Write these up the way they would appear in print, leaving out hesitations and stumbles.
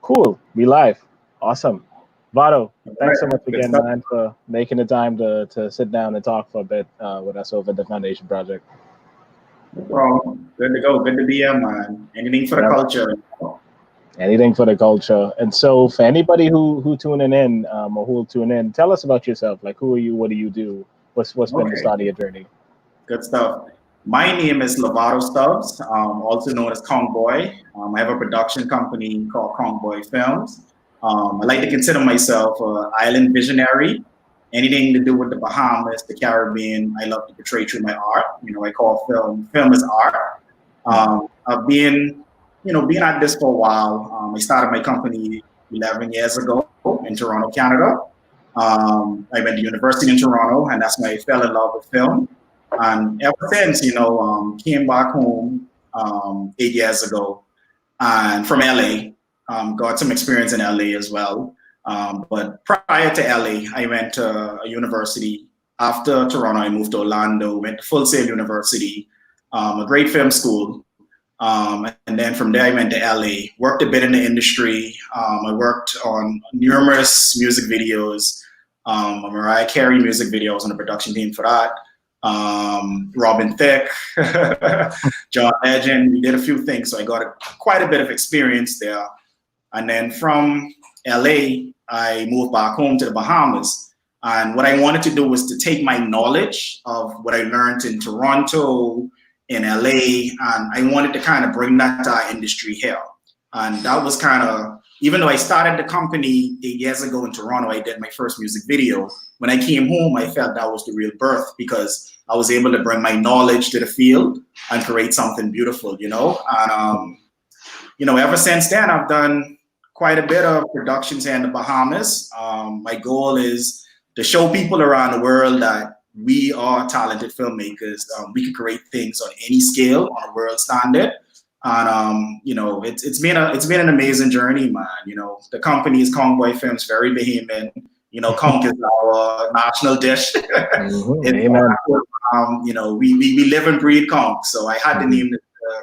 Cool. We live. Awesome. Vado, All thanks right, so much good again, stuff. man, for making the time to sit down and talk for a bit with us over the Foundation Project. No problem. Good to go. Good to be here, man. Anything for the Yep. culture. Anything for the culture. And so, for anybody who tuning in or who will tune in, tell us about yourself. Like, who are you? What do you do? What's been the Okay, start of your journey? good stuff. My name is Lavado Stubbs, also known as ConchBoy. I have a production company called ConchBoy Films. I like to consider myself an island visionary. Anything to do with the Bahamas, the Caribbean, I love to portray through my art. I call film is art. I've been at this for a while. I started my company 11 years ago in Toronto, Canada. I went to university in Toronto, and that's when I fell in love with film. And ever since, came back home 8 years ago, and from LA, got some experience in LA as well. But prior to LA, I went to a university. After Toronto, I moved to Orlando, went to Full Sail University, a great film school. And then from there, I went to LA, worked a bit in the industry. I worked on numerous music videos, a Mariah Carey music video. I was on the production team for that. Robin Thicke, John Legend. We did a few things, so I got quite a bit of experience there. And then from LA, I moved back home to the Bahamas. And what I wanted to do was to take my knowledge of what I learned in Toronto, in LA, and I wanted to kind of bring that to our industry here. And that was kind of, even though I started the company 8 years ago in Toronto, I did my first music video. When I came home, I felt that was the real birth because I was able to bring my knowledge to the field and create something beautiful, And, ever since then, I've done quite a bit of productions here in the Bahamas. My goal is to show people around the world that we are talented filmmakers. We can create things on any scale, on a world standard. And it's been an amazing journey, man. The company is ConchBoy Films, very Bahamian. Conch is our national dish. Amen. We live and breathe Conch, so I had to name the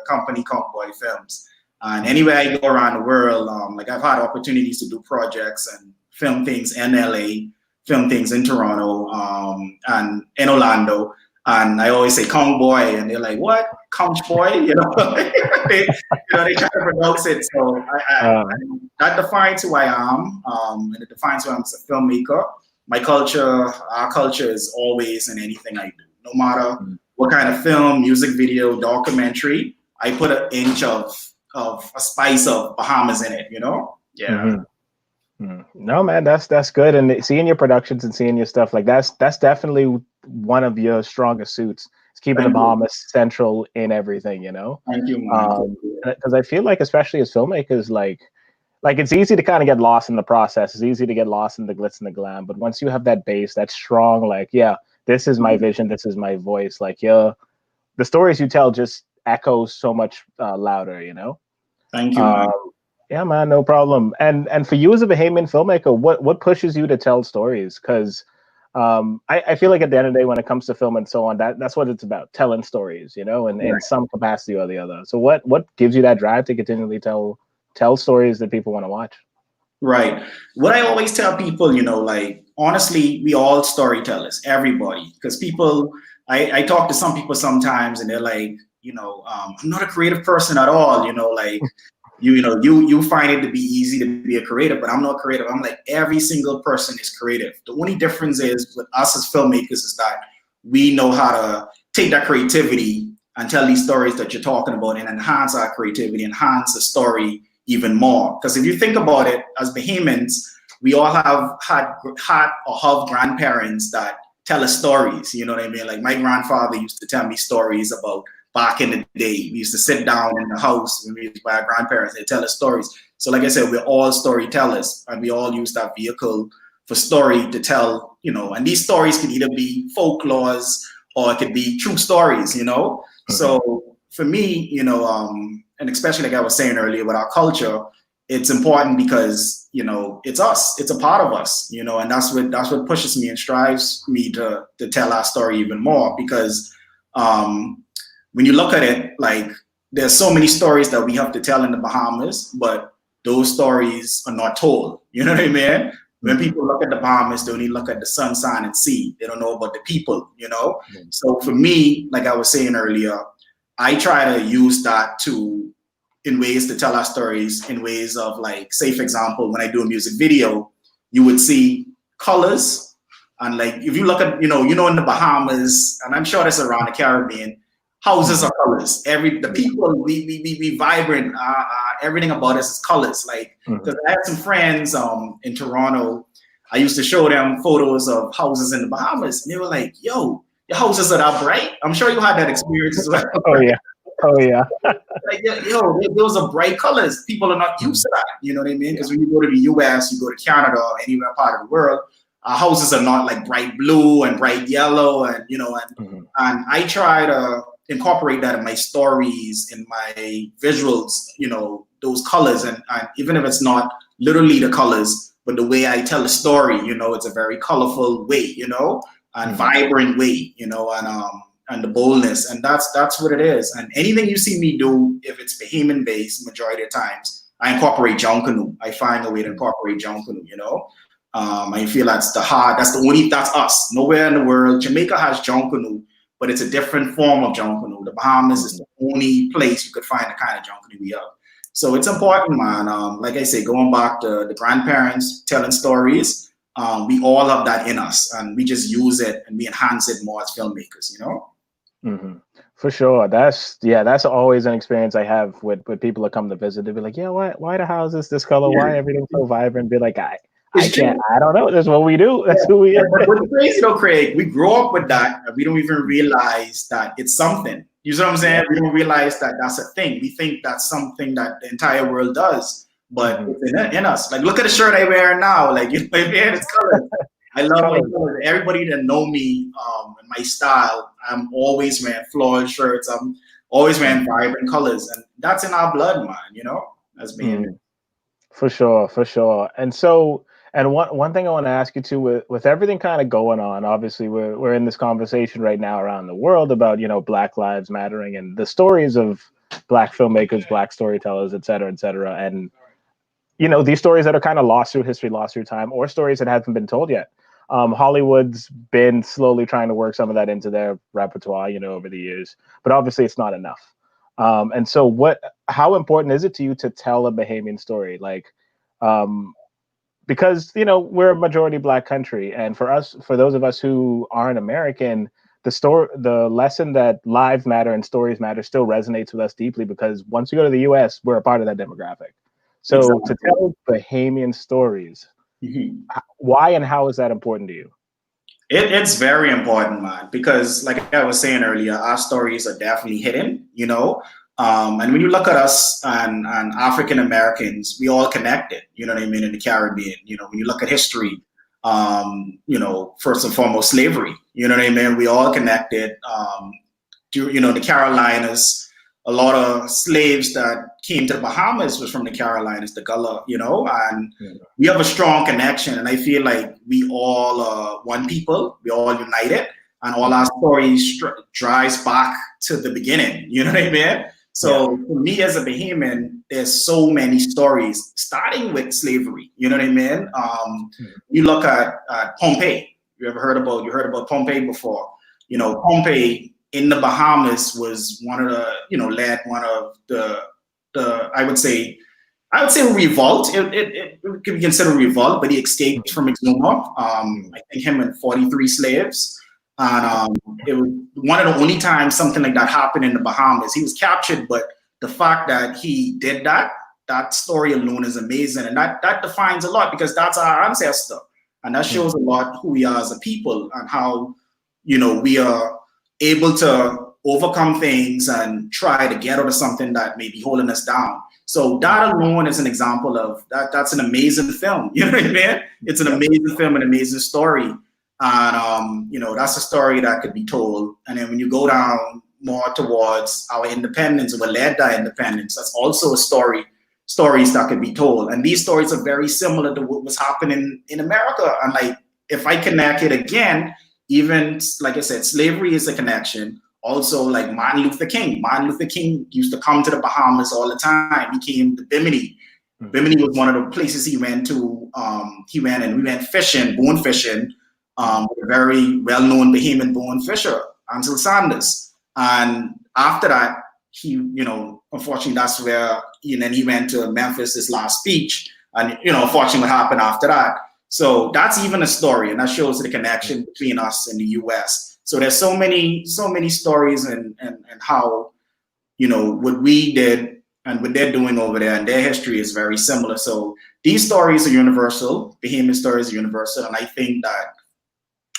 company ConchBoy Films. And anywhere I go around the world, I've had opportunities to do projects and film things in LA, film things in Toronto, and in Orlando. And I always say Conch Boy, and they're like, "What? Conch Boy?" they try to pronounce it. So that defines who I am, and it defines who I am as a filmmaker. My culture, our culture, is always in anything I do, no matter what kind of film, music video, documentary. I put an inch of a spice of Bahamas in it. Yeah. Mm-hmm. No, man, that's good. And seeing your productions and seeing your stuff, like that's definitely one of your strongest suits. It's keeping the Bahamas central in everything, Thank you, man. Because I feel like, especially as filmmakers, like it's easy to kind of get lost in the process. It's easy to get lost in the glitz and the glam. But once you have that base, that strong, like, yeah, this is my vision, this is my voice. Like, yeah, the stories you tell just echo so much louder, Thank you, man. Yeah, man, no problem. And for you as a Bahamian filmmaker, what pushes you to tell stories? Because I feel like at the end of the day, when it comes to film and so on, that's what it's about, telling stories, in some capacity or the other. So what gives you that drive to continually tell stories that people want to watch? Right. What I always tell people, honestly, we all storytellers, everybody, because people, I talk to some people sometimes and they're like, I'm not a creative person at all, you find it to be easy to be a creative, but I'm not creative. I'm like, every single person is creative. The only difference is with us as filmmakers is that we know how to take that creativity and tell these stories that you're talking about and enhance our creativity, enhance the story even more. Because if you think about it, as Bahamians, we all have had or have grandparents that tell us stories. You know what I mean? Like my grandfather used to tell me stories about back in the day. We used to sit down in the house when we used to buy our grandparents, they tell us stories. So like I said, we're all storytellers and we all use that vehicle for story to tell, and these stories can either be folklores or it could be true stories, So for me, and especially like I was saying earlier with our culture, it's important because, it's us, it's a part of us, and that's what pushes me and strives me to tell our story even more because, when you look at it, like there's so many stories that we have to tell in the Bahamas, but those stories are not told. You know what I mean? When people look at the Bahamas, they only look at the sun, sand, and sea. They don't know about the people, you know? So for me, like I was saying earlier, I try to use that in ways to tell our stories, in ways of like, say, for example, when I do a music video, you would see colors. And like, if you look at, in the Bahamas, and I'm sure that's around the Caribbean, houses are colors. The people, we vibrant. Everything about us is colors. Like, because I had some friends in Toronto, I used to show them photos of houses in the Bahamas, and they were like, "Yo, your houses are that bright." I'm sure you had that experience as well. Oh yeah. Like, yo, those are bright colors. People are not used to that. You know what I mean? Because when you go to the US, you go to Canada, or anywhere part of the world, houses are not like bright blue and bright yellow, and and I try to incorporate that in my stories, in my visuals, those colors, and even if it's not literally the colors, but the way I tell a story, it's a very colorful way, and vibrant way, and the boldness, and that's what it is. And anything you see me do, if it's Bahamian based, majority of times, I incorporate Jonkanu. I find a way to incorporate Jonkanu, I feel that's that's us. Nowhere in the world, Jamaica has Jonkanu, but it's a different form of Jonkanu. The Bahamas is the only place you could find the kind of Jonkanu we have. So it's important, man. Like I say, going back to the grandparents telling stories, we all have that in us, and we just use it and we enhance it more as filmmakers, For sure. That's always an experience I have with people that come to visit. They'll be like, yeah, why the houses this color? Why everything's so vibrant? Be like, I don't know. That's what we do. That's who we are. But what's crazy though, Craig, we grow up with that, and we don't even realize that it's something. You see what I'm saying? We don't realize that that's a thing. We think that's something that the entire world does, but it's in us. Like, look at the shirt I wear now. Like, it's colors. I love my colors. Everybody that know me and my style, I'm always wearing floral shirts. I'm always wearing vibrant colors, and that's in our blood, man. As being for sure. And so. And one thing I want to ask you too, with everything kind of going on, obviously we're in this conversation right now around the world about, Black Lives Mattering and the stories of Black filmmakers, Black storytellers, et cetera, and these stories that are kind of lost through history, lost through time, or stories that haven't been told yet. Hollywood's been slowly trying to work some of that into their repertoire, over the years, but obviously it's not enough. And so how important is it to you to tell a Bahamian story? Like, because we're a majority Black country, and for those of us who aren't American, the lesson that lives matter and stories matter still resonates with us deeply, because once we go to the US, we're a part of that demographic. So to tell Bahamian stories, why and how is that important to you? It's very important, man, because like I was saying earlier, our stories are definitely hidden, and when you look at us and African Americans, we all connected, you know what I mean, in the Caribbean. When you look at history, first and foremost, slavery, you know what I mean, we all connected. The Carolinas, a lot of slaves that came to the Bahamas was from the Carolinas, the Gullah, and we have a strong connection. And I feel like we all are one people, we all united, and all our stories drives back to the beginning, you know what I mean? So for me as a Bahamian, there's so many stories, starting with slavery, you know what I mean? You look at Pompey. You heard about Pompey before. Pompey in the Bahamas was led one of the I would say revolt. It could be considered a revolt, but he escaped from Exuma. I think him and 43 slaves. And it was one of the only times something like that happened in the Bahamas. He was captured, but the fact that he did that story alone is amazing. And that defines a lot, because that's our ancestor. And that shows a lot who we are as a people, and how, we are able to overcome things and try to get out of something that may be holding us down. So that alone is an example of that. That's an amazing film. You know what I mean? It's an amazing film, an amazing story. And, that's a story that could be told. And then when you go down more towards our independence, we're led by independence, that's also a stories that could be told. And these stories are very similar to what was happening in America. And like, if I connect it again, even like I said, slavery is a connection. Also, like Martin Luther King. Martin Luther King used to come to the Bahamas all the time. He came to Bimini. Bimini was one of the places he went to. He went and we went fishing, bone fishing, with a very well-known Bahamian bone fisher, Ansel Sanders. And after that, he, unfortunately, that's where, then he went to Memphis, his last speech. And, unfortunately, what happened after that. So that's even a story, and that shows the connection between us and the U.S. So there's so many stories and how, what we did and what they're doing over there, and their history is very similar. So these stories are universal. Bahamian stories are universal, and I think that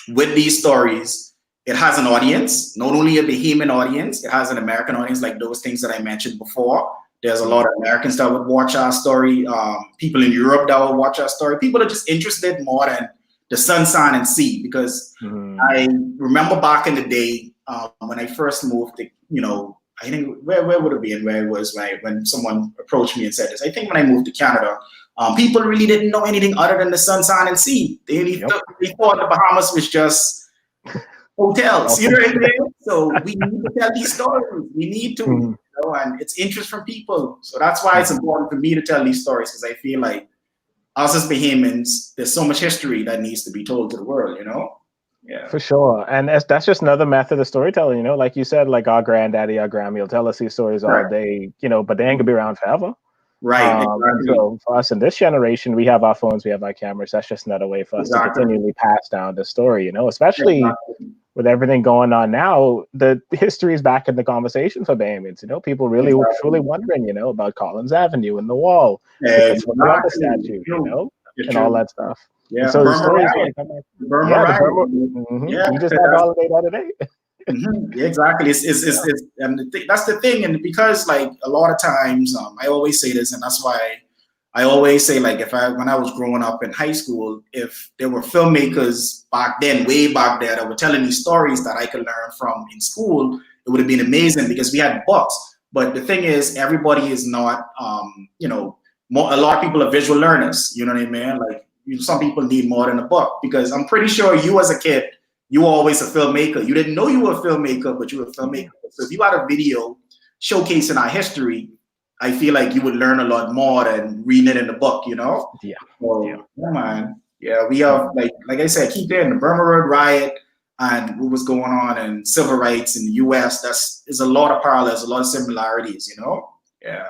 with these stories, it has an audience, not only a Bahamian audience, it has an American audience, like those things that I mentioned before. There's a lot of Americans that would watch our story, people in Europe that would watch our story. People are just interested more than the sun, sand, and sea, because I remember back in the day when I first moved to, I think, where would it be and where it was when someone approached me and said this? I think when I moved to Canada, people really didn't know anything other than the sun, sand, and sea. They thought the Bahamas was just hotels, you know what I mean? So we need to tell these stories. We need to, and it's interest from people. So that's why it's important for me to tell these stories, because I feel like us as Bahamians, there's so much history that needs to be told to the world, Yeah. For sure. And that's just another method of storytelling, like you said, like our granddaddy, our grandma will tell us these stories all day, but they ain't gonna be around forever. Right. Exactly. So for us in this generation, we have our phones, we have our cameras. That's just another way for us to continually pass down the story, especially with everything going on now. The history is back in the conversation for Bahamians. People really truly wondering, about Collins Avenue and the wall, the statue, and all that stuff. Yeah. And so the stories, we just had holiday the other day. Yeah, exactly. And that's the thing. And because like a lot of times, I always say this, and that's why I always say, like, when I was growing up in high school, if there were filmmakers back then, way back there, that were telling me stories that I could learn from in school, it would have been amazing, because we had books. But the thing is, everybody is not, a lot of people are visual learners. You know what I mean? Like, some people need more than a book, because I'm pretty sure you as a kid, you were always a filmmaker. You didn't know you were a filmmaker, but you were a filmmaker. So if you had a video showcasing our history, I feel like you would learn a lot more than reading it in the book, Yeah. So, yeah, man. Yeah, we have, like I said, keep in the Burma Road riot and what was going on in civil rights in the U.S. There's a lot of parallels, a lot of similarities, Yeah.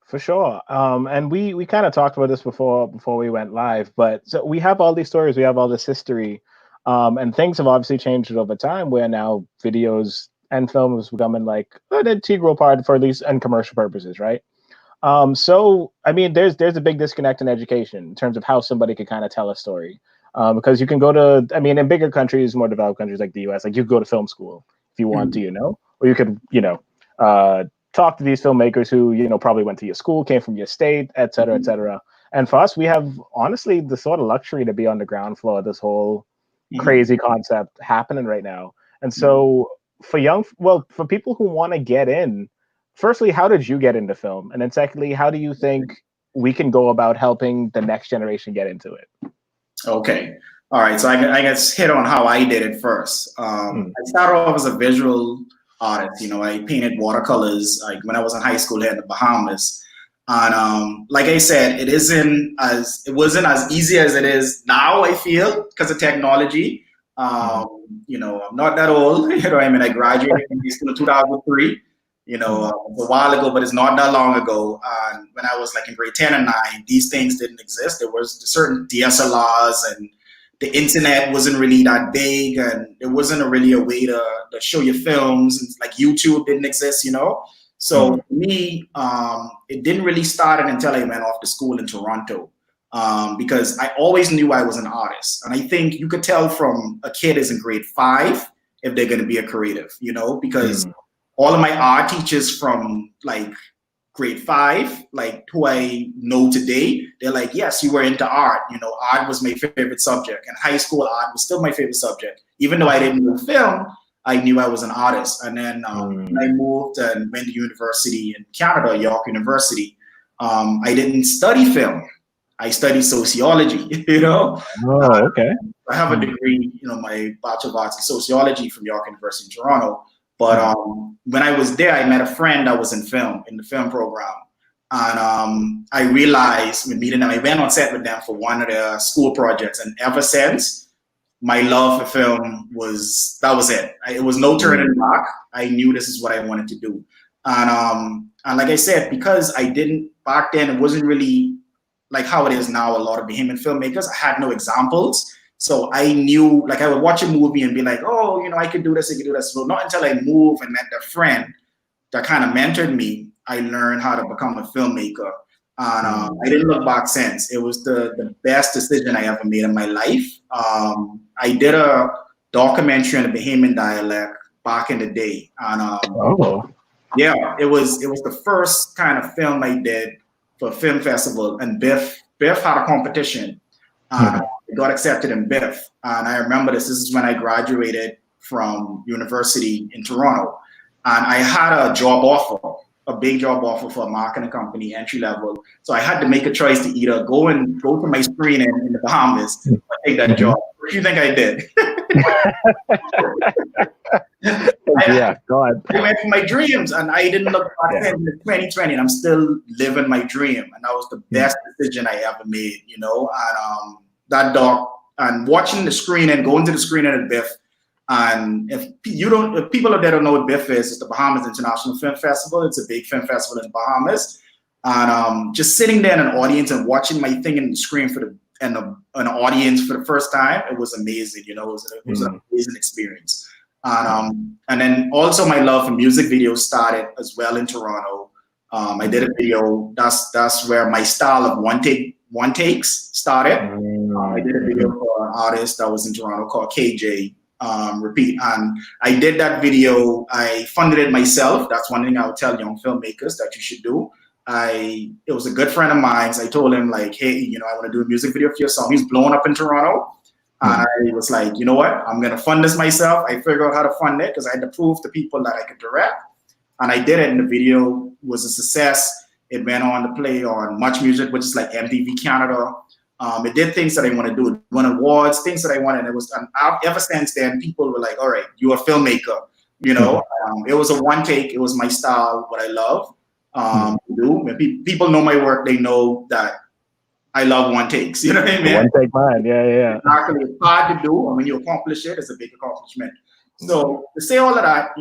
For sure. And we kind of talked about this before we went live, but so we have all these stories, we have all this history, and things have obviously changed over time, where now videos and film is becoming like an integral part for these and commercial purposes, right? So I mean, there's a big disconnect in education in terms of how somebody could kind of tell a story, because you can go to, I mean, in bigger countries, more developed countries like the U.S., like you could go to film school if you want to, or you could, talk to these filmmakers who, probably went to your school, came from your state, et cetera, et cetera. And for us, we have honestly the sort of luxury to be on the ground floor of this whole crazy concept happening right now. And so for people who want to get in, firstly, how did you get into film? And then secondly, how do you think we can go about helping the next generation get into it? Okay. All right. So I guess hit on how I did it first. I started off as a visual artist. I painted watercolors like when I was in high school here in the Bahamas. And like I said, it wasn't as easy as it is now, I feel, because of technology. I'm not that old. I graduated from high school in 2003. It's a while ago, but it's not that long ago. And when I was like in grade 10 and 9, these things didn't exist. There was certain DSLRs, and the internet wasn't really that big, and there wasn't really a way to show your films. And like YouTube didn't exist, So for me, it didn't really start until I went off to school in Toronto, because I always knew I was an artist. And I think you could tell from a kid is in grade 5 if they're going to be a creative, because all of my art teachers from like grade 5, like who I know today, they're like, yes, you were into art. Art was my favorite subject. And high school art was still my favorite subject. Even though I didn't do film, I knew I was an artist. And then when I moved and went to university in Canada, York University, I didn't study film. I studied sociology, Oh, okay. I have a degree, my Bachelor of Arts in Sociology from York University in Toronto. But when I was there, I met a friend that was in the film program. And I realized when meeting them, I went on set with them for one of their school projects. And ever since, my love for film that was it. It was no turning back. I knew this is what I wanted to do. And like I said, because I didn't, back then, it wasn't really like how it is now, a lot of Bahamian filmmakers, I had no examples. So I knew, like I would watch a movie and be like, oh, I could do this, I could do this. So not until I moved and met a friend that kind of mentored me, I learned how to become a filmmaker. And I didn't look back since. It was the best decision I ever made in my life. I did a documentary on the Bahamian dialect back in the day. And yeah, it was the first kind of film I did for a film festival. And Biff had a competition. I got accepted in Biff. And I remember this is when I graduated from university in Toronto. And I had a job offer, a big job offer for a marketing company, entry level. So I had to make a choice to either go to my screening in the Bahamas or take that job. What do you think I did? God. I went for my dreams, and I didn't look back then in 2020, and I'm still living my dream. And that was the best decision I ever made, And that doc, and watching the screen and going to the screening at Biff. And if people out there don't know what Biff is, it's the Bahamas International Film Festival. It's a big film festival in the Bahamas. And just sitting there in an audience and watching my thing in the screen an audience for the first time, it was amazing. It was an amazing experience. And then also my love for music videos started as well in Toronto. I did a video. That's where my style of one takes started. I did a video for an artist that was in Toronto called KJ. Repeat. And I did that video. I funded it myself. That's one thing I would tell young filmmakers that you should do. It was a good friend of mine. So I told him like, hey, I want to do a music video for your song. He's blowing up in Toronto. And I was like, you know what? I'm going to fund this myself. I figured out how to fund it because I had to prove to people that I could direct. And I did it. And the video was a success. It went on to play on Much Music, which is like MTV Canada. It did things that I want to do. It won awards, things that I wanted. It was ever since then, people were like, all right, you're a filmmaker. It was a one take. It was my style, what I love to do. When people know my work, they know that I love one takes. You know what I mean? One take mind. Yeah. Exactly. It's hard to do. And when you accomplish it, it's a big accomplishment. So to say all of that,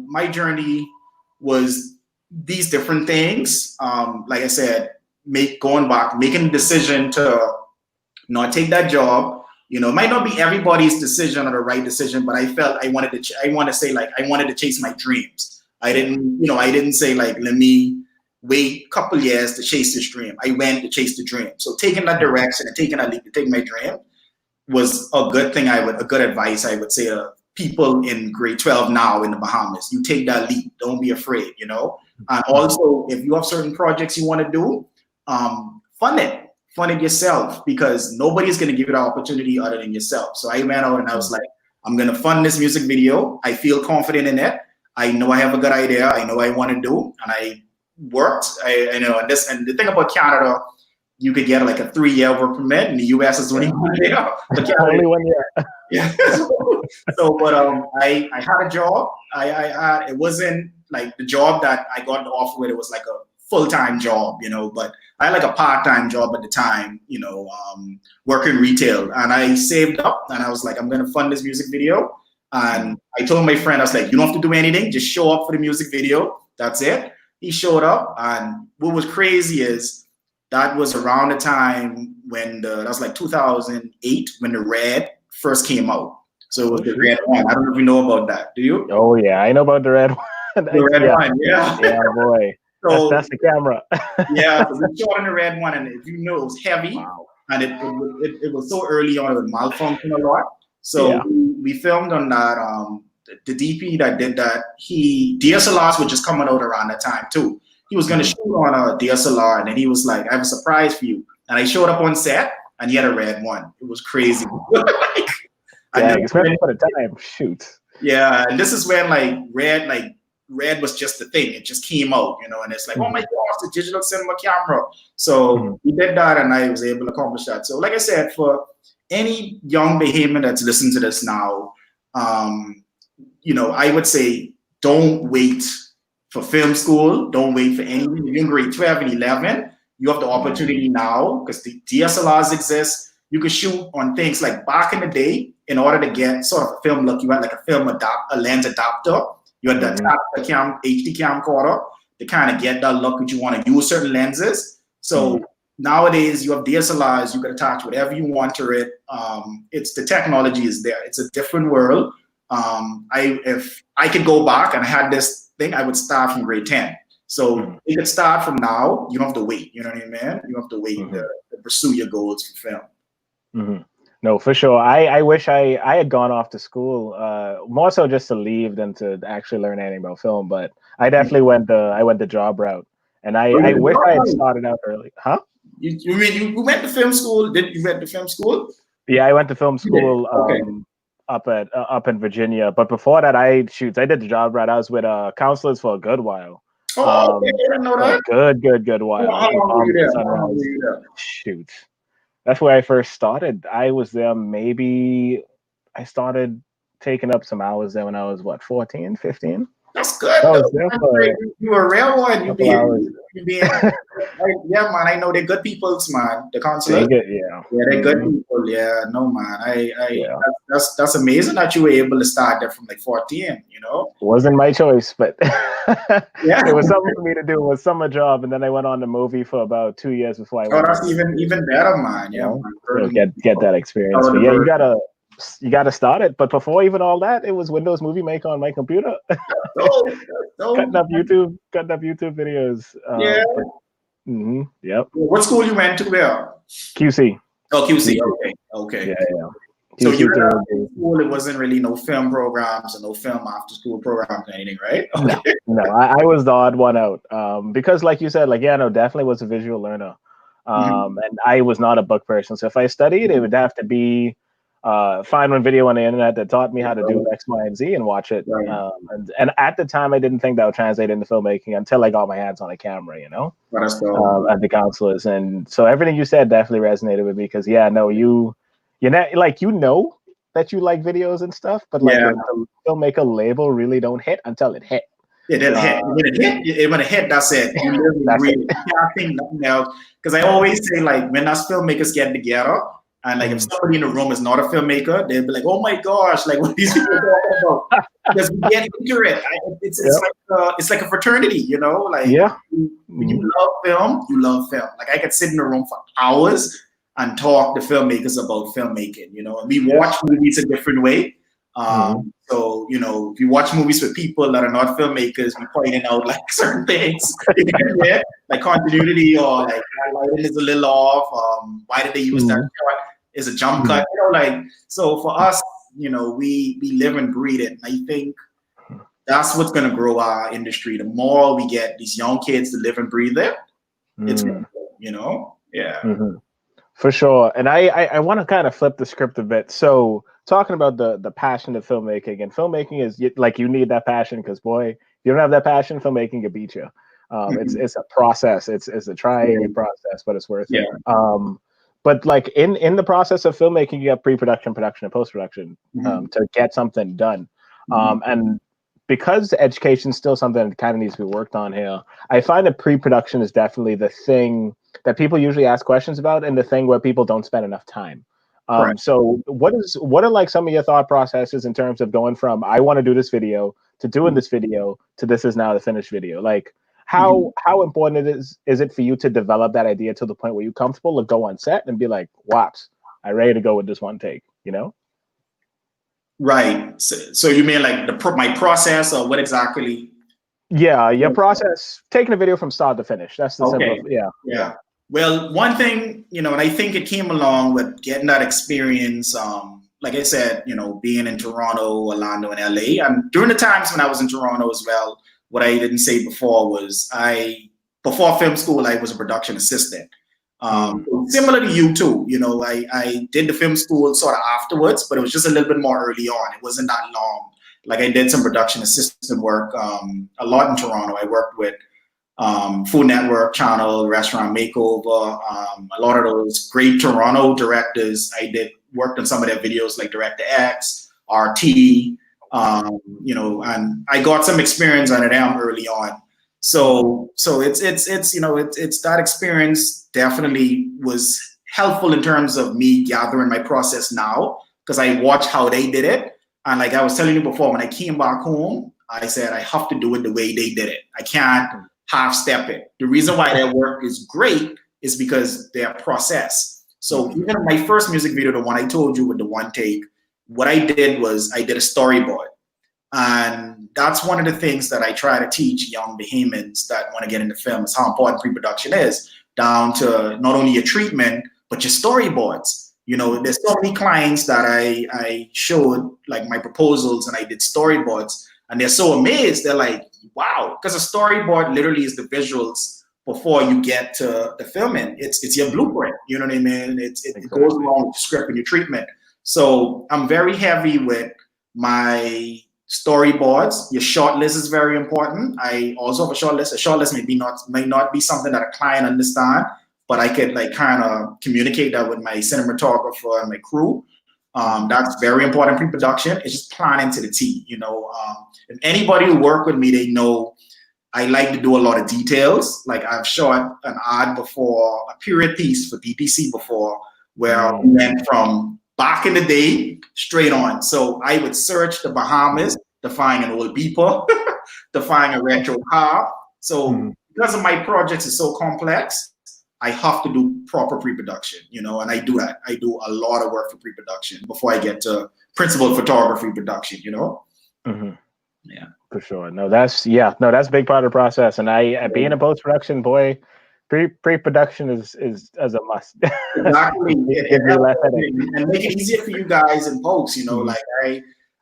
my journey was these different things. Like I said, going back, making the decision to not take that job. It might not be everybody's decision or the right decision, but I felt I wanted to chase my dreams. I didn't say like, let me wait a couple years to chase this dream. I went to chase the dream. So taking that direction and taking that leap to take my dream was a good thing. A good advice I would say to people in grade 12 now in the Bahamas. You take that leap. Don't be afraid, And also, if you have certain projects you want to do, fund it. Fund it yourself, because nobody's going to give you the opportunity other than yourself. So I went out and I was like, I'm going to fund this music video. I feel confident in it. I know I have a good idea. I know what I want to do. And I worked. And the thing about Canada, you could get like a 3-year work permit. In the US, it's only 1 year. Only 1 year. Yeah. But I had a job. It wasn't like the job that I got the offer with. It was like a full-time job, but I had like a part-time job at the time, working retail. And I saved up and I was like, I'm going to fund this music video. And I told my friend, I was like, you don't have to do anything. Just show up for the music video. That's it. He showed up. And what was crazy is that was around the time when that was like 2008, when the Red first came out. So it was the Red one. I don't know if you know about that. Do you? Oh, yeah. I know about the Red one. The Red one, yeah. Yeah, boy. So that's the camera. Yeah, so we shot in the Red one, and if you know, it was heavy, and it was so early on, it would malfunction a lot. So we filmed on that. The DP that did that, DSLRs were just coming out around that time too. He was going to shoot on a DSLR, and then he was like, "I have a surprise for you." And I showed up on set, and he had a Red one. It was crazy. Especially for the time. Shoot. Yeah, and this is when Red was just the thing. It just came out, and it's like, oh my gosh, the digital cinema camera. So we did that, and I was able to accomplish that. So like I said, for any young Bahamian that's listening to this now, I would say don't wait for film school. Don't wait for anything. If you're in grade 12 and 11, you have the opportunity now because the DSLRs exist. You can shoot on things like back in the day. In order to get sort of a film look, you had like a lens adapter. You had the HD camcorder to kind of get that look that you want to use certain lenses. So nowadays you have DSLRs, you can attach whatever you want to it. It's the technology is there. It's a different world. If I could go back and I had this thing, I would start from grade 10. So you could start from now. You don't have to wait. You know what I mean? You don't have to wait to pursue your goals for film. No, for sure. I wish I had gone off to school, more so just to leave than to actually learn anything about film. But I definitely went the job route, and I wish I had started out early. Huh? You mean you went to film school? You went to film school? Yeah, I went to film school up in Virginia. But before that, I did the job route. I was with counselors for a good while. Oh, okay. I didn't know that. Good while. How long were you there? Shoot. That's where I first started. I was there I started taking up some hours there when I was, 14, 15? That's good. You were a real one. Yeah, man. I know they're good people, man. The consulate. They're good people. Yeah, no, man. That's amazing that you were able to start there from like 14. You know, it wasn't my choice, but it was something for me to do. It was a summer job, and then I went on the movie for about 2 years before I went. Oh, that's even better, man. Yeah, man. Get that experience. But yeah, you gotta start it. But before even all that, it was Windows Movie Maker on my computer. Cutting up YouTube videos. Yep. What school you went to there? QC. Oh, QC. Okay. Yeah. So you were in school. It wasn't really no film programs and no film after school programs or anything, right? Okay. No. I was the odd one out. Because like you said, definitely was a visual learner. And I was not a book person. So if I studied, it would have to be find one video on the internet that taught me how to do X, Y, and Z and watch it. And at the time, I didn't think that would translate into filmmaking until I got my hands on a camera, at the counselors. And so everything you said definitely resonated with me because, you're not, that you like videos and stuff, but the filmmaker label really don't hit until it hit. It didn't hit. When it hit, that's it. You can't think nothing else. Because I always say, when us filmmakers get together, and if somebody in the room is not a filmmaker, they'll be like, "Oh my gosh, what are these people talking about?" Because we get into it. It's like a fraternity, When you love film, you love film. I could sit in the room for hours and talk to filmmakers about filmmaking, and we watch movies a different way. So, if you watch movies with people that are not filmmakers, we pointing out certain things, like continuity or that lighting is a little off. Why did they use that shot? Is a jump cut, So for us, we live and breathe it. And I think that's what's going to grow our industry. The more we get these young kids to live and breathe it, it's, For sure. And I want to kind of flip the script a bit. So talking about the passion of filmmaking, and filmmaking is you need that passion because boy, if you don't have that passion, filmmaking can beat you. It's a process. It's a trying process, but it's worth it. But in the process of filmmaking, you have pre-production, production, and post-production to get something done. And because education is still something that kind of needs to be worked on here, I find that pre-production is definitely the thing that people usually ask questions about and the thing where people don't spend enough time. So what are some of your thought processes in terms of going from I want to do this video to doing this video to this is now the finished video? How important is it for you to develop that idea to the point where you're comfortable to go on set and be like, "Waps, I'm ready to go with this one take," Right. So you mean my process or what exactly? Yeah, your process, taking a video from start to finish. That's the simple. Yeah. Well, one thing, and I think it came along with getting that experience. Like I said, being in Toronto, Orlando, and LA, and during the times when I was in Toronto as well. What I didn't say before was before film school, I was a production assistant. Similar to you too, I did the film school sort of afterwards, but it was just a little bit more early on. It wasn't that long. I did some production assistant work a lot in Toronto. I worked with Food Network Channel, Restaurant Makeover, a lot of those great Toronto directors. I worked on some of their videos like Director X, RT, and I got some experience on them early on. So it's that experience definitely was helpful in terms of me gathering my process now, because I watched how they did it. And like I was telling you before, when I came back home, I said I have to do it the way they did it. I can't half step it. The reason why their work is great is because their process. So even my first music video, the one I told you with the one take, what I did was I did a storyboard. And that's one of the things that I try to teach young Bahamians that want to get into film, is how important pre-production is, down to not only your treatment, but your storyboards. You know, there's so many clients that I showed like my proposals and I did storyboards, and they're so amazed. They're like, wow, because a storyboard literally is the visuals before you get to the filming. It's your blueprint, you know what I mean? It goes along with the script and your treatment. So I'm very heavy with my storyboards. Your short list is very important. I also have a short list. A short list may not be something that a client understand, but I could like kind of communicate that with my cinematographer and my crew. That's very important pre-production. It's just planning to the T. You know, if anybody who work with me, they know I like to do a lot of details. Like I've shot an ad before, a period piece for DTC before, where we went from back in the day straight on. So I would search the Bahamas to find an old beeper, to find a retro car. So because of my projects is so complex, I have to do proper pre-production, you know, and I do that. I do a lot of work for pre-production before I get to principal photography production, you know? Yeah. For sure. No, that's a big part of the process. And being a post-production boy, pre-production is as a must. Exactly. And make it easier for you guys in post, you know, like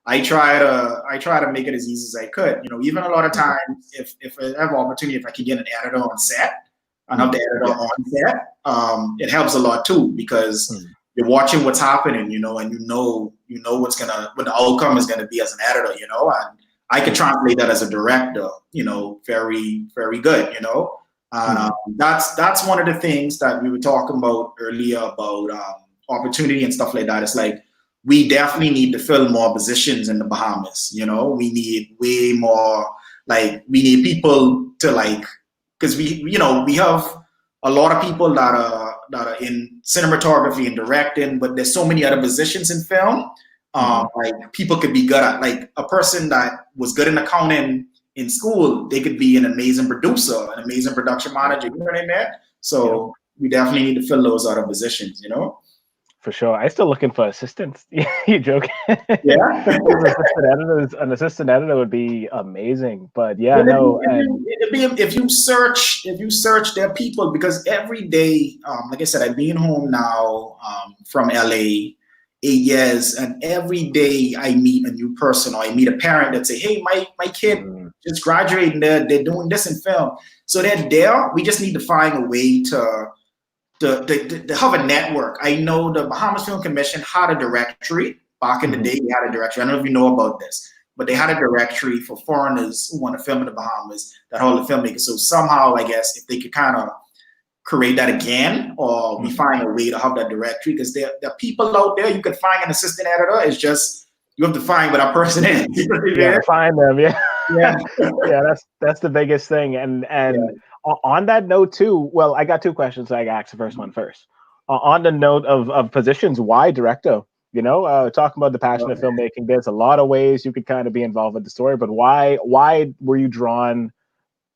I try to make it as easy as I could. You know, even a lot of times if I have opportunity, if I can get an editor on set, and have the editor on set, it helps a lot too, because you're watching what's happening, you know, and you know what the outcome is gonna be as an editor, you know, and I can translate that as a director, you know, very, very good, you know. And that's one of the things that we were talking about earlier about opportunity and stuff like that. It's like we definitely need to fill more positions in the Bahamas. You know, we need way more. Like we need people to like, because we have a lot of people that are in cinematography and directing, but there's so many other positions in film. Like people could be good at, like a person that was good in accounting in school, they could be an amazing producer, an amazing production manager, you know what I mean? So we definitely need to fill those other positions, you know? For sure. I'm still looking for assistants. You joking? Yeah. An assistant editor would be amazing. But yeah, no. If you search, there are people, because every day, like I said, I've been home now from LA 8 years, and every day I meet a new person, or I meet a parent that say, hey, my kid just graduated, they're doing this in film. So they're there. We just need to find a way to have a network. I know the Bahamas Film Commission had a directory back in the day. They had a directory. I don't know if you know about this, but they had a directory for foreigners who want to film in the Bahamas, that all the filmmakers. So somehow, I guess, if they could kind of create that again, or we find a way to have that directory, because there are people out there. You could find an assistant editor. It's just you have to find where that person is. Find them. Yeah. That's the biggest thing. And on that note too, well, I got two questions. I got the first one first. On the note of positions, why director? You know, talking about the passion of filmmaking, there's a lot of ways you could kind of be involved with the story, but why were you drawn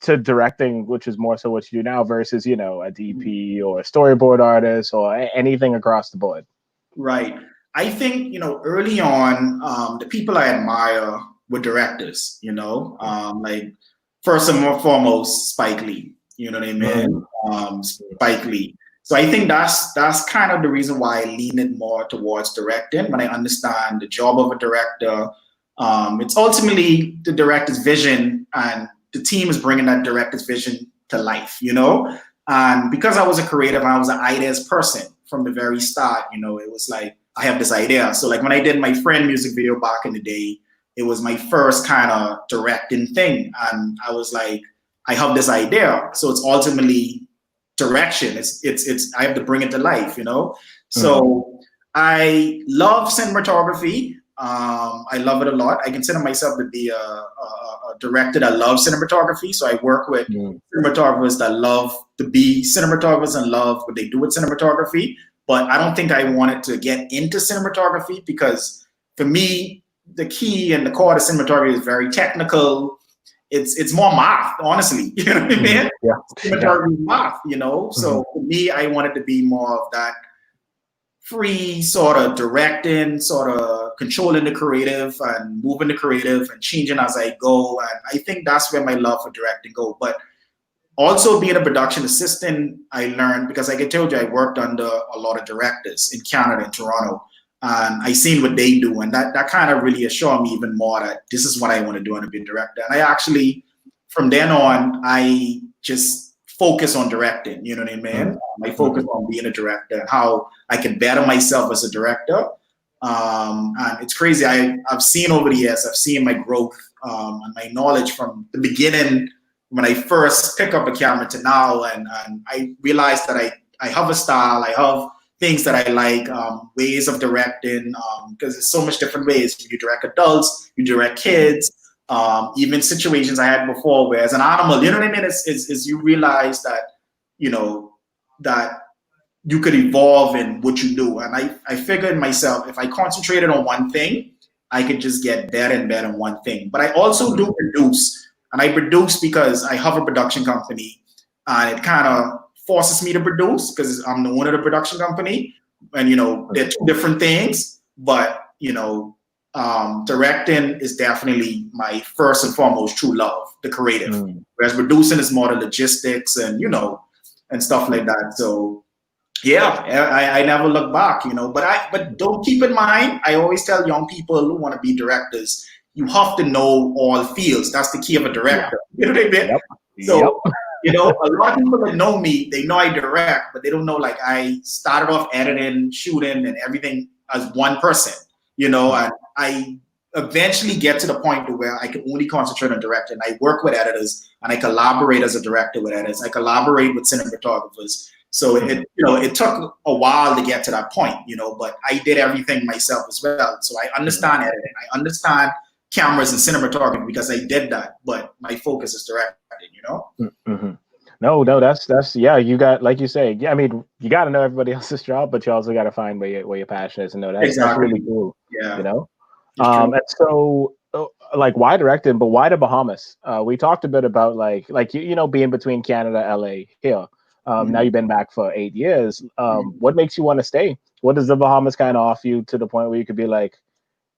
to directing, which is more so what you do now, versus, you know, a DP or a storyboard artist or anything across the board? Right. I think, you know, early on, the people I admire were directors, you know, like first and foremost, Spike Lee, you know what I mean? Spike Lee. So I think that's kind of the reason why I lean it more towards directing. When I understand the job of a director, it's ultimately the director's vision, and the team is bringing that director's vision to life, you know? And because I was a creative, I was an ideas person from the very start, you know, it was like, I have this idea. So like when I did my friend music video back in the day, it was my first kind of directing thing. And I was like, I have this idea. So it's ultimately direction. It's I have to bring it to life, you know? So I love cinematography, I love it a lot. I consider myself to be a director that loves cinematography. So I work with cinematographers that love to be cinematographers and love what they do with cinematography. But I don't think I wanted to get into cinematography because for me, the key and the core of cinematography is very technical. It's more math, honestly. You know what I mean? Yeah. Cinematography is math, you know? So for me, I wanted to be more of that free sort of directing, sort of controlling the creative and moving the creative and changing as I go. And I think that's where my love for directing go. But also being a production assistant, I learned, because like I told you, I worked under a lot of directors in Canada, in Toronto, and I seen what they do. And that kind of really assured me even more that this is what I want to do, I want to be a director. And I actually, from then on, I just focus on directing, you know what I mean? I focus on being a director and how I can better myself as a director. And it's crazy. I've seen over the years, I've seen my growth and my knowledge from the beginning when I first pick up a camera to now. And I realized that I have a style, I have things that I like, ways of directing, because there's so much different ways. You direct adults, you direct kids, even situations I had before where as an animal, you know what I mean? It's you realize that, you know, that you could evolve in what you do. And I figured myself, if I concentrated on one thing, I could just get better and better in one thing. But I also do produce. And I produce because I have a production company and it kind of forces me to produce because I'm the owner of the production company. And, you know, they're two different things. But, you know, directing is definitely my first and foremost true love, the creative. Whereas producing is more the logistics and, you know, and stuff like that. So, yeah, I never look back, you know. But don't keep in mind, I always tell young people who want to be directors, you have to know all fields. That's the key of a director. You know what I mean? Yep. So, you know, a lot of people that know me, they know I direct, but they don't know, like, I started off editing, shooting, and everything as one person, you know, and I eventually get to the point to where I can only concentrate on directing. I work with editors and I collaborate as a director with editors. I collaborate with cinematographers. So it, you know, it took a while to get to that point, you know, but I did everything myself as well. So I understand editing. I understand cameras and cinematography because I did that, but my focus is directing, you know? No, that's yeah, you got, like you say, yeah, I mean, you got to know everybody else's job, but you also got to find where your passion is, and know that's really cool. Yeah. You know? And so like, why directing, but why the Bahamas? We talked a bit about like you know, being between Canada, LA, here. Now you've been back for 8 years. What makes you want to stay? What does the Bahamas kind of offer you to the point where you could be like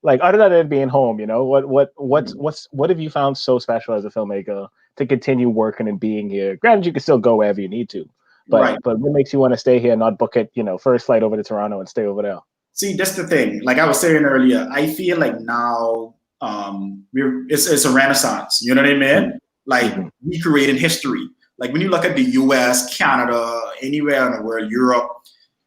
other than it being home, you know, what have you found so special as a filmmaker to continue working and being here? Granted, you can still go wherever you need to, but what makes you want to stay here and not book it, you know, first flight over to Toronto and stay over there? See, that's the thing. Like I was saying earlier, I feel like now it's a renaissance. You know what I mean? Like we creating history. Like when you look at the US, Canada, anywhere in the world, Europe,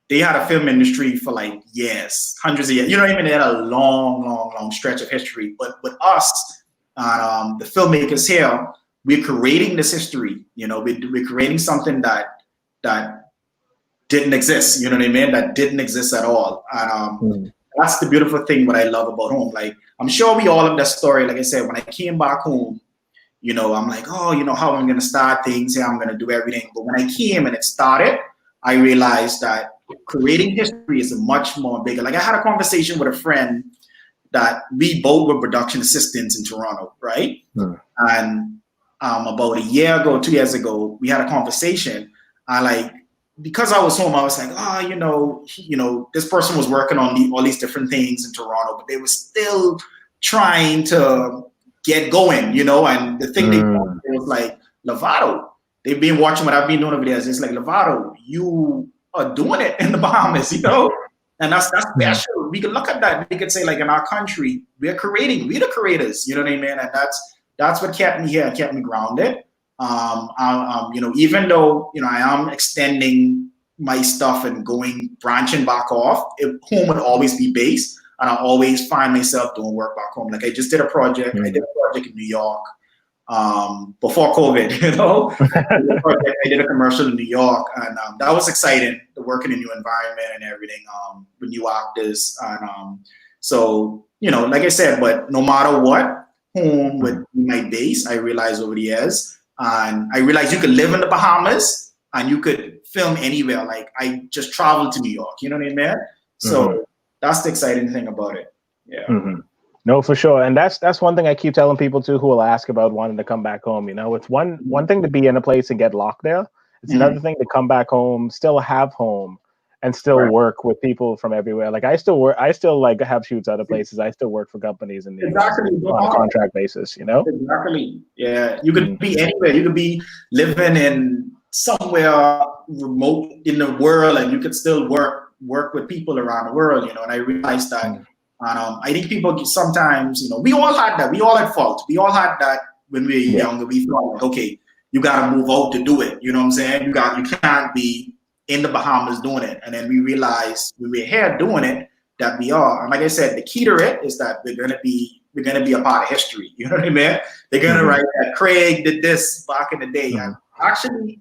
they had a film industry for like years, hundreds of years. You know what I mean? They had a long stretch of history. But with us, the filmmakers here, we're creating this history. You know, we're creating something that didn't exist. You know what I mean? That didn't exist at all. And that's the beautiful thing. What I love about home. Like I'm sure we all have that story. Like I said, when I came back home, you know, I'm like, oh, you know, how I'm gonna start things here. I'm gonna do everything. But when I came and it started, I realized that creating history is a much more bigger. Like I had a conversation with a friend that we both were production assistants in Toronto, right? And about a year ago, 2 years ago, we had a conversation. Because I was home, I was like, oh, you know, this person was working on all these different things in Toronto, but they were still trying to get going, you know. And the thing they was like, Lavado, they've been watching what I've been doing over there. It's like, Lavado, you are doing it in the Bahamas, you know? And that's special. We can look at that. We could say, like, in our country, we're the creators, you know what I mean? And that's what kept me here and kept me grounded. You know, even though, you know, I am extending my stuff and branching back off, home would always be base. And I always find myself doing work back home. Like I just did a project. I did a project in New York before COVID, you know. I did a commercial in New York, and that was exciting, to work in a new environment and everything, with new actors. And So, like I said, but no matter what, home would be my base. I realized over the years, and I realized you could live in the Bahamas and you could film anywhere. Like I just traveled to New York, you know what I mean? So that's the exciting thing about it. Yeah. No, for sure. And that's one thing I keep telling people too who will ask about wanting to come back home. It's one thing to be in a place and get locked there. It's another thing to come back home, still have home, and still work with people from everywhere. Like I still like have shoots other places. I still work for companies on a contract basis, Exactly. Yeah. You could be anywhere. You could be living in somewhere remote in the world and you could still work with people around the world, and I realized that. I think people sometimes, we all had that. We all had fault. We all had that when we were younger. We thought, like, okay, you got to move out to do it. You know what I'm saying? You can't be in the Bahamas doing it. And then we realized when we're here doing it that we are. And like I said, the key to it is that we're gonna be a part of history. You know what I mean? They're gonna write that Craig did this back in the day. And actually,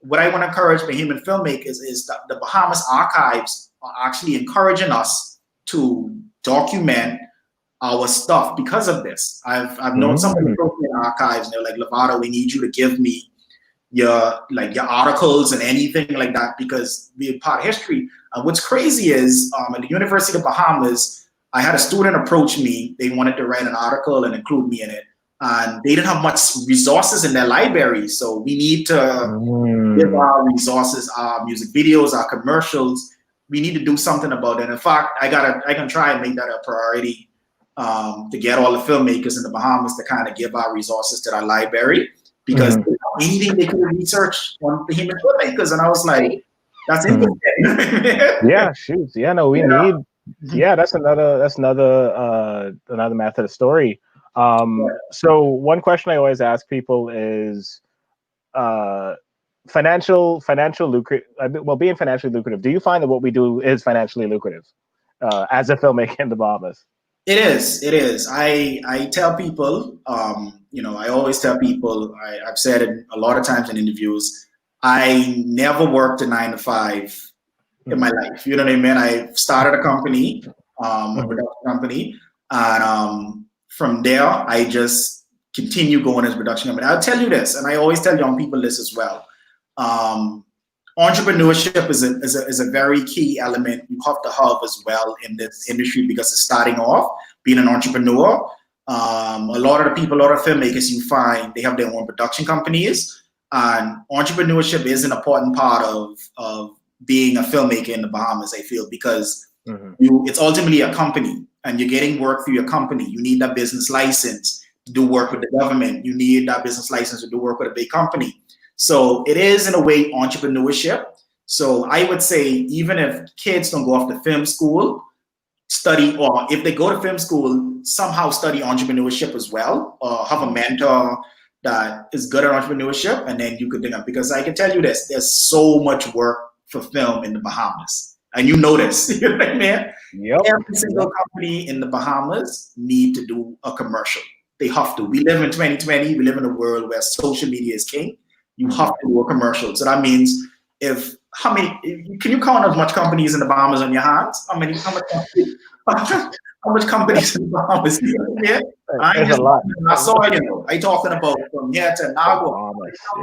what I want to encourage Bahamian filmmakers is that the Bahamas archives are actually encouraging us to document our stuff because of this. I've known some of the archives and they're like, Lavado, we need you to give me your articles and anything like that because we're part of history. What's crazy is at the University of Bahamas, I had a student approach me. They wanted to write an article and include me in it. And they didn't have much resources in their library. So we need to give our resources, our music videos, our commercials. We need to do something about it. In fact, I can try and make that a priority to get all the filmmakers in the Bahamas to kind of give our resources to that library because anything they could research on Bahamian filmmakers. And I was like, that's interesting. Yeah, shoot. Yeah, no, we need. Yeah, that's another method of story. So one question I always ask people is, financial lucrative. Well, being financially lucrative. Do you find that what we do is financially lucrative as a filmmaker in the Bahamas? It is. I tell people, I always tell people. I've said it a lot of times in interviews. I never worked a 9 to 5 in my life. You know what I mean? I started a company, a production company, and from there I just continue going as a production company. I'll tell you this, and I always tell young people this as well. Entrepreneurship is a very key element you have to have as well in this industry because it's starting off being an entrepreneur. A lot of filmmakers you find they have their own production companies, and entrepreneurship is an important part of being a filmmaker in the Bahamas. I feel because it's ultimately a company, and you're getting work through your company. You need that business license to do work with the government. You need that business license to do work with a big company. So it is, in a way, entrepreneurship. So I would say even if kids don't go off to film school, study, or if they go to film school, somehow study entrepreneurship as well, or have a mentor that is good at entrepreneurship, and then you could do that. Because I can tell you this, there's so much work for film in the Bahamas. And you know this, you know what I mean? Yep. Every single company in the Bahamas need to do a commercial. They have to. We live in 2020. We live in a world where social media is king. You have to do a commercial. So that means can you count as much companies in the Bahamas on your hands? How much companies in the Bahamas? Yeah. I saw, I talking about from here to Nagua.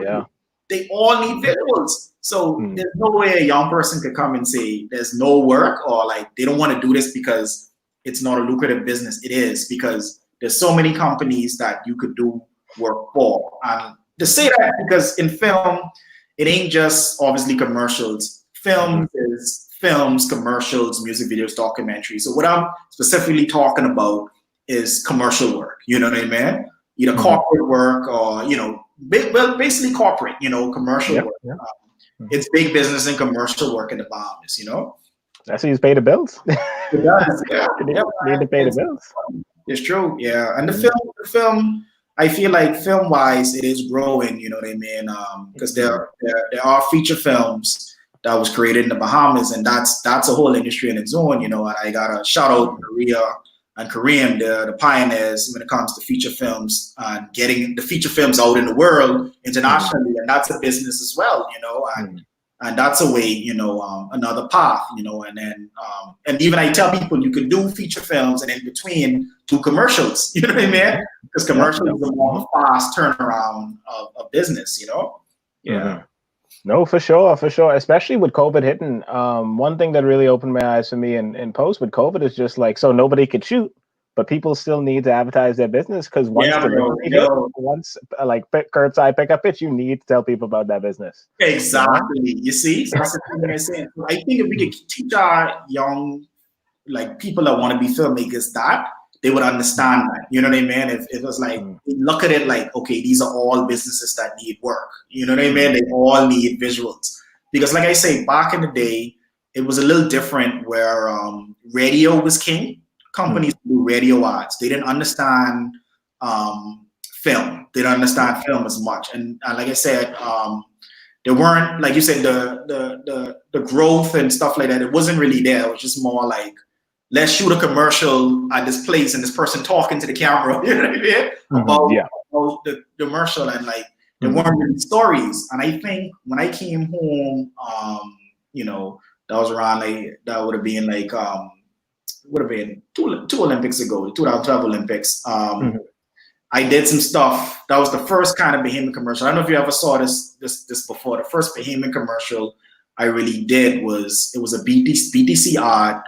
Yeah. They all need visuals. So there's no way a young person could come and say there's no work or like they don't want to do this because it's not a lucrative business. It is because there's so many companies that you could do work for. And to say that because in film, it ain't just obviously commercials. Film is films, commercials, music videos, documentaries. So what I'm specifically talking about is commercial work. You know what I mean? Either corporate work or, basically corporate, commercial work. Yeah. It's big business and commercial work in the Bahamas, That's how you pay the bills. It does. Yeah. Need to pay the bills. It's true. Yeah. And the film, I feel like film-wise, it is growing. You know what I mean? Because there are feature films that was created in the Bahamas, and that's a whole industry in its own. And I got a shout out Korea and Kareem, the pioneers when it comes to feature films and getting the feature films out in the world internationally, and that's a business as well. And And that's a way, another path, and then, and even I tell people you could do feature films and in between do commercials, you know what I mean? Because commercials is a more fast turnaround of business, Yeah. Mm-hmm. No, for sure, especially with COVID hitting. One thing that really opened my eyes for me in post with COVID is just like, so nobody could shoot, but people still need to advertise their business because once once like curbside pickup it, you need to tell people about that business. Exactly. You see, so that's the thing I'm saying. I think if we could teach our young, like people that want to be filmmakers that, they would understand that. You know what I mean? If it was like, look at it like, okay, these are all businesses that need work. You know what I mean? They all need visuals. Because like I say, back in the day, it was a little different where radio was king. Companies do radio ads. They didn't understand film. They don't understand film as much. And like I said, there weren't, like you said, the growth and stuff like that. It wasn't really there. It was just more like, let's shoot a commercial at this place and this person talking to the camera, you know what I mean? About the commercial, and like there weren't really stories. And I think when I came home, that was around like, that would have been like would have been two Olympics ago, the 2012 Olympics. I did some stuff. That was the first kind of Bahamian commercial. I don't know if you ever saw this before. The first Bahamian commercial I really did was, it was a BTC ad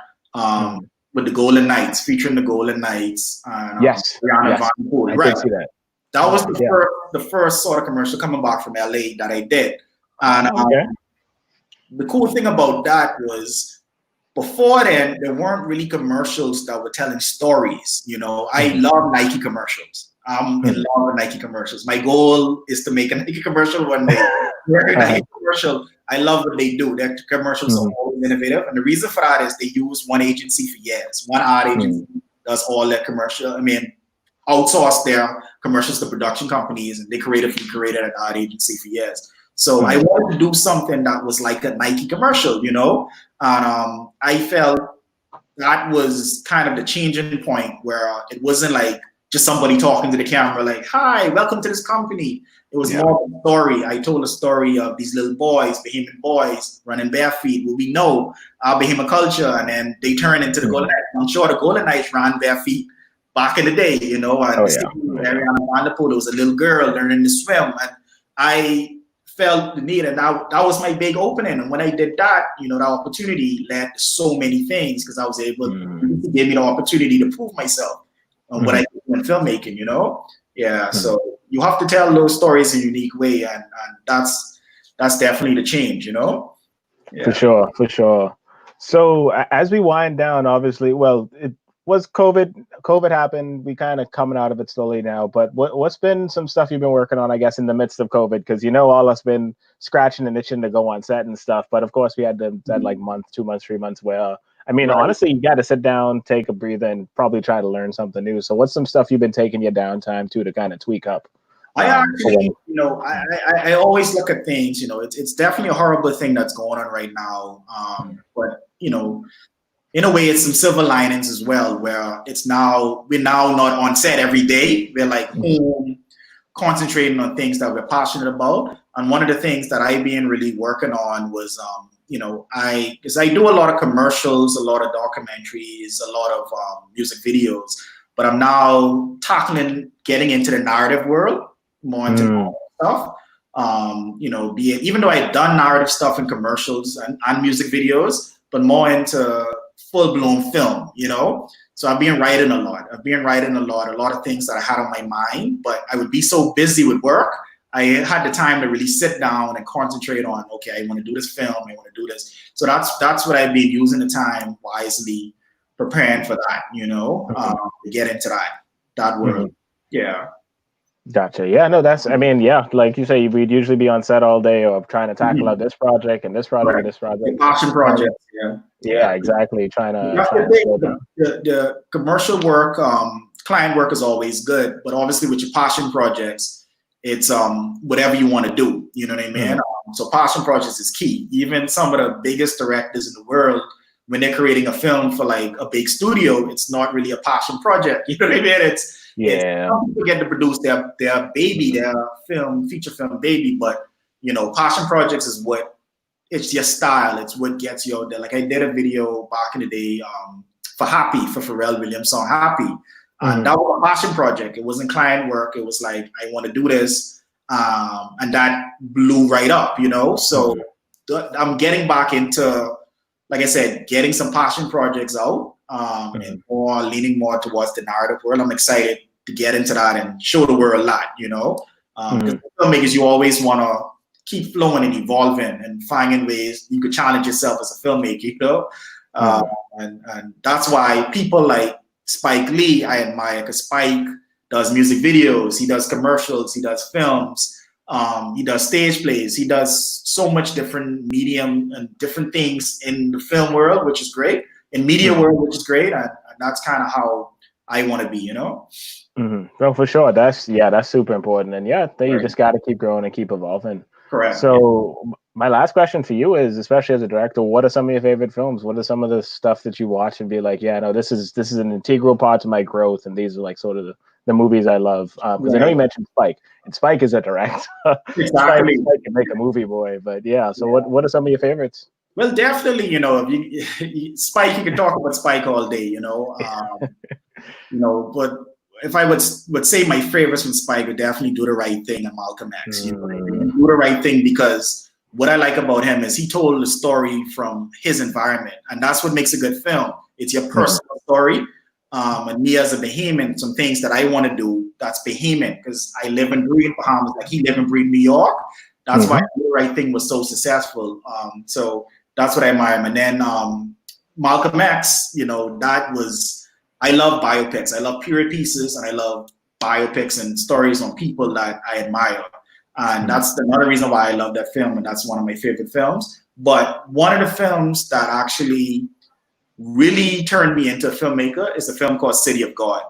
with the Golden Knights, featuring the Golden Knights. And, yes. I did see that. That was the first sort of commercial coming back from LA that I did. And the cool thing about that was, before then, there weren't really commercials that were telling stories. I love Nike commercials. I'm in love with Nike commercials. My goal is to make a Nike commercial one day. Nike commercial, I love what they do. Their commercials are always innovative. And the reason for that is they use one agency for years. One ad agency does all their commercial. Outsource their commercials to production companies, and they created an ad agency for years. So I wanted to do something that was like a Nike commercial, and I felt that was kind of the changing point, where it wasn't like just somebody talking to the camera like, hi, welcome to this company. It was more of a story. I told a story of these little boys, Bahamian boys, running bare feet, where we know our Bahamian culture, and then they turn into the Golden Knights. I'm sure the Golden Knights ran bare feet back in the day, Ariana Vanderpool, there was a little girl learning to swim, and I felt the need, and that was my big opening. And when I did that, that opportunity led to so many things, because I was able to give me the opportunity to prove myself on what I do in filmmaking, So you have to tell those stories in a unique way, and that's definitely the change, For sure. So as we wind down, obviously, well, it was COVID happened. We kind of coming out of it slowly now, but what's been some stuff you've been working on, I guess, in the midst of COVID? Because all us been scratching and itching to go on set and stuff, but of course we had that like month, 2 months, 3 months where honestly, you got to sit down, take a breather, and probably try to learn something new. So what's some stuff you've been taking your downtime to kind of tweak up? I actually, I always look at things, it's definitely a horrible thing that's going on right now. But, in a way, it's some silver linings as well, where we're now not on set every day. We're like home, concentrating on things that we're passionate about. And one of the things that I've been really working on was, because I do a lot of commercials, a lot of documentaries, a lot of music videos, but I'm now getting into the narrative world, more into stuff. Even though I've done narrative stuff in commercials and music videos, but more into full-blown film, So I've been writing a lot. A lot of things that I had on my mind, but I would be so busy with work, I had the time to really sit down and concentrate on, okay, I want to do this film, I want to do this. So that's what I've been using the time wisely, preparing for that, to get into that world. Yeah. Gotcha. Yeah, no, like you say, we'd usually be on set all day or trying to tackle out this project and this project and this project. Passion projects, Yeah, exactly. The commercial work, client work is always good, but obviously with your passion projects, it's whatever you want to do. You know what I mean? So passion projects is key. Even some of the biggest directors in the world, when they're creating a film for like a big studio, it's not really a passion project. You know what I mean? Some people get to produce their baby, their feature film baby, but passion projects is what it's your style. It's what gets you out there. Like I did a video back in the day for Happy, for Pharrell Williams song Happy. And that was a passion project. It wasn't client work. It was like, I want to do this. And that blew right up, you know? So I'm getting back into, like I said, getting some passion projects out and more leaning more towards the narrative world. I'm excited to get into that and show the world a lot, you know? Because filmmakers, you always want to keep flowing and evolving and finding ways you could challenge yourself as a filmmaker, you know? And that's why people like Spike Lee, I admire, because Spike does music videos, he does commercials, he does films, he does stage plays, he does so much different medium and different things in the film world, which is great, in media world, which is great, and that's kind of how I want to be, you know? No, for sure. That's super important. And you just got to keep growing and keep evolving. Correct. So my last question for you is, especially as a director, what are some of your favorite films? What are some of the stuff that you watch and be like, yeah, no, this is an integral part to my growth, and these are like sort of the movies I love. Because I know you mentioned Spike, and Spike is a director. Exactly. Spike can make a movie, boy. But so what are some of your favorites? Well, definitely, you know, Spike, you can talk about Spike all day, you know. You know, but if I would say my favorites from Spike would definitely Do the Right Thing and Malcolm X. You know, Do the Right Thing because what I like about him is he told the story from his environment, and that's what makes a good film. It's your personal story. And me as a Bahamian, some things that I want to do, that's Bahamian, because I live and breathe Bahamas, like he live and breathe New York. That's why Do the Right Thing was so successful. So that's what I admire him. And then Malcolm X, you know, I love biopics. I love period pieces, and I love biopics and stories on people that I admire. And that's another reason why I love that film, and that's one of my favorite films. But one of the films that actually really turned me into a filmmaker is a film called City of God.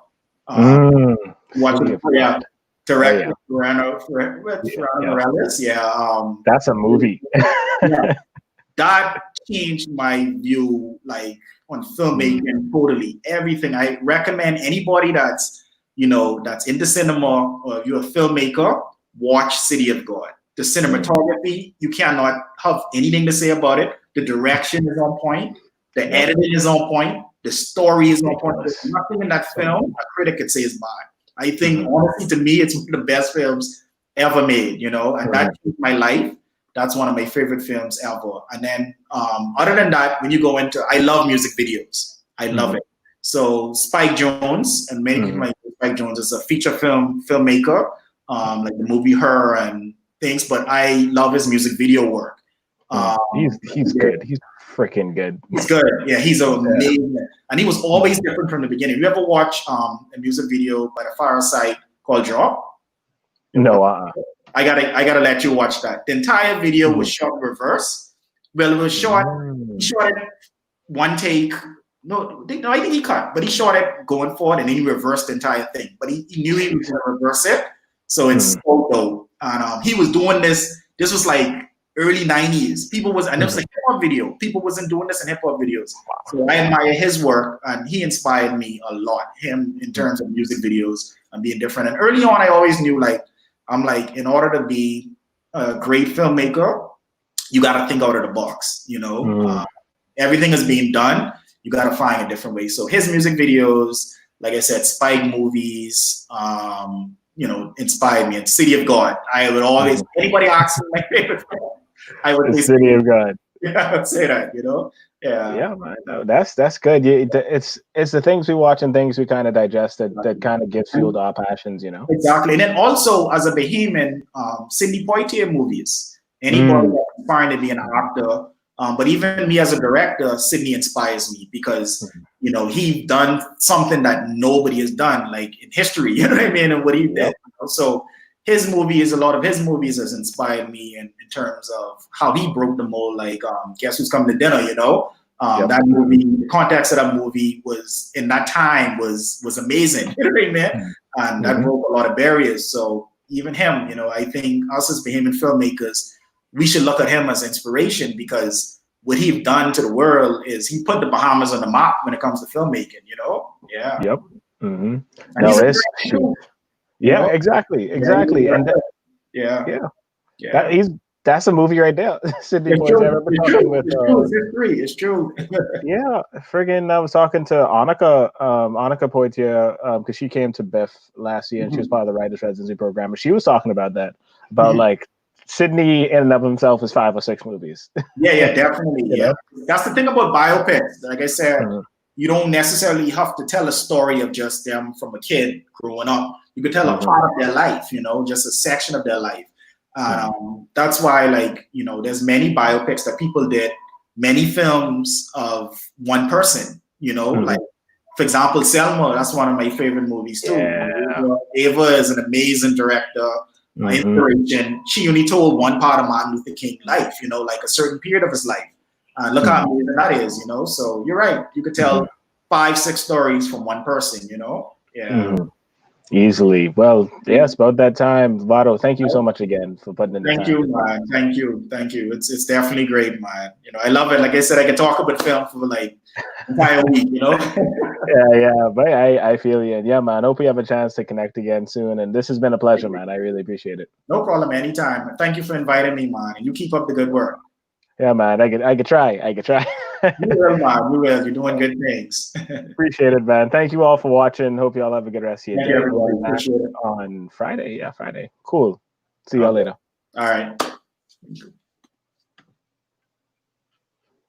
Director Fernando Morales. That's a movie. That changed my view, like, on filmmaking totally. Everything. I recommend anybody that's, you know, that's into cinema, or if you're a filmmaker, watch City of God. The cinematography, you cannot have anything to say about it. The direction is on point. The editing is on point. The story is on point. There's nothing in that film a critic could say is bad. I think, honestly, to me, it's one of the best films ever made, you know, and that changed my life. That's one of my favorite films ever. And then other than that, when you go into, I love music videos. I love it. So Spike Jonze, and many people like Spike Jonze, is a feature filmmaker, like the movie Her and things, but I love his music video work. He's good. He's freaking good. He's good. Yeah, he's amazing. And he was always different from the beginning. You ever watch a music video by the Fireside called Drop? No, I gotta let you watch that. The entire video was shot in reverse. Well, it was shot. He shot it one take. No, I think he cut, but he shot it going forward, and then he reversed the entire thing. But he knew he was gonna reverse it, so it's so dope. And he was doing this. This was like early '90s. People was, and it was a hip hop video. People wasn't doing this in hip hop videos. So I admire his work, and he inspired me a lot. Him in terms of music videos and being different. And early on, I always knew, like, I'm like, in order to be a great filmmaker, you got to think out of the box, you know? Everything is being done. You got to find a different way. So his music videos, like I said, Spike movies, you know, inspired me. And City of God, I would always, anybody asks me my favorite film, I would say City of God. Yeah, I would say that, you know? Yeah, man. No, that's good. It's the things we watch and things we kind of digest that kind of gives fuel to our passions, you know. Exactly. And then also, as a Bahamian, Sidney Poitier movies. Anybody that's inspiring to be an actor, but even me as a director, Sidney inspires me because you know, he done something that nobody has done, like in history. You know what I mean? And what he did. You know? So his movies, a lot of his movies has inspired me in terms of how he broke the mold, like Guess Who's Coming to Dinner, you know? That movie, the context of that movie was, in that time, was amazing. You know what I mean? And that broke a lot of barriers. So even him, you know, I think us as Bahamian filmmakers, we should look at him as inspiration, because what he's done to the world is he put the Bahamas on the map when it comes to filmmaking, you know? Yeah. Yep. And no, it's yeah, exactly. And yeah. that That's a movie right there. Sydney It's Poitier. I true. remember It's talking true. with It's true. It's history. It's true. yeah, friggin' I was talking to Annika Poitier, because she came to Biff last year and she was part of the writers residency program, and she was talking about that, about like Sydney in and of himself is 5 or 6 movies. Yeah, definitely. You Yeah, know? that's the thing about biopics. Like I said, you don't necessarily have to tell a story of just them from a kid growing up. You could tell a part of their life, you know, just a section of their life. That's why, like, you know, there's many biopics that people did, many films of one person, you know, like, for example, Selma, that's one of my favorite movies too. Yeah. Ava is an amazing director, inspiration. She only told one part of Martin Luther King's life, you know, like a certain period of his life. Look how amazing that is, you know. So you're right. You could tell 5, 6 stories from one person, you know. Yeah. Easily. Well, yeah, it's about that time. Lavado, thank you so much again for putting in the time. Thank you, man. Thank you. Thank you. It's definitely great, man. You know, I love it. Like I said, I could talk about film for like entire week, you know. Yeah, but I feel you. And yeah, man, hope we have a chance to connect again soon. And this has been a pleasure, man. I really appreciate it. No problem. Anytime. Thank you for inviting me, man. And you keep up the good work. Yeah, man. I could try. You will, man. You will. You're doing good things. Appreciate it, man. Thank you all for watching. Hope you all have a good rest of your day. Everybody. Appreciate it. On Friday. Yeah, Friday. Cool. See y'all later. All right.